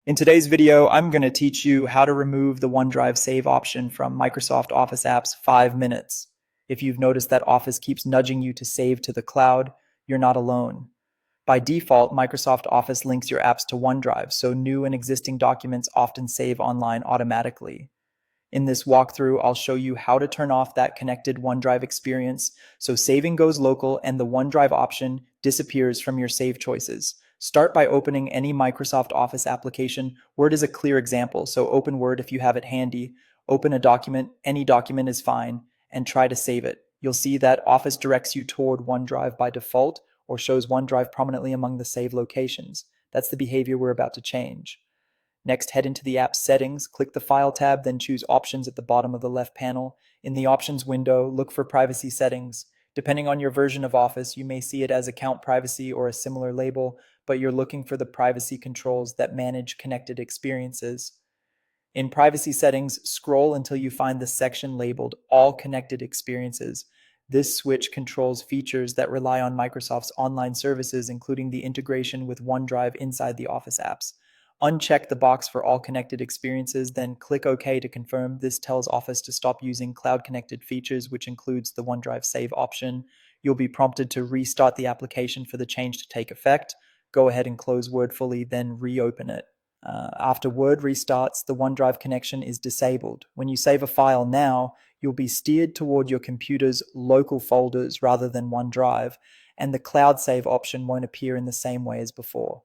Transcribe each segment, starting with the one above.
In today's video, I'm going to teach you how to remove the OneDrive save option from Microsoft Office apps 5 minutes. If you've noticed that Office keeps nudging you to save to the cloud, you're not alone. By default, Microsoft Office links your apps to OneDrive, so new and existing documents often save online automatically. In this walkthrough, I'll show you how to turn off that connected OneDrive experience so saving goes local and the OneDrive option disappears from your save choices. Start by opening any Microsoft Office application. Word is a clear example, so open Word if you have it handy. Open a document, any document is fine, and try to save it. You'll see that Office directs you toward OneDrive by default or shows OneDrive prominently among the save locations. That's the behavior we're about to change. Next, head into the app's settings, click the File tab, then choose Options at the bottom of the left panel. In the Options window, look for Privacy Settings. Depending on your version of Office, you may see it as Account Privacy or a similar label, but you're looking for the privacy controls that manage connected experiences. In Privacy Settings, scroll until you find the section labeled All Connected Experiences. This switch controls features that rely on Microsoft's online services, including the integration with OneDrive inside the Office apps. Uncheck the box for all connected experiences, then click OK to confirm. This tells Office to stop using cloud-connected features, which includes the OneDrive Save option. You'll be prompted to restart the application for the change to take effect. Go ahead and close Word fully, then reopen it. After Word restarts, the OneDrive connection is disabled. When you save a file now, you'll be steered toward your computer's local folders rather than OneDrive, and the Cloud Save option won't appear in the same way as before.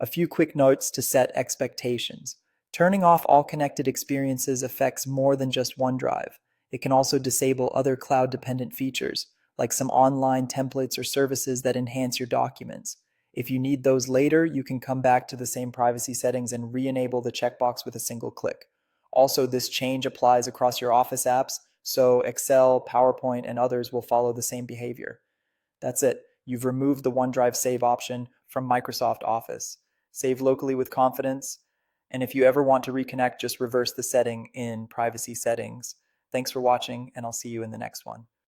A few quick notes to set expectations. Turning off all connected experiences affects more than just OneDrive. It can also disable other cloud-dependent features, like some online templates or services that enhance your documents. If you need those later, you can come back to the same privacy settings and re-enable the checkbox with a single click. Also, this change applies across your Office apps, so Excel, PowerPoint, and others will follow the same behavior. That's it. You've removed the OneDrive Save option from Microsoft Office. Save locally with confidence, and if you ever want to reconnect, just reverse the setting in Privacy Settings. Thanks for watching, and I'll see you in the next one.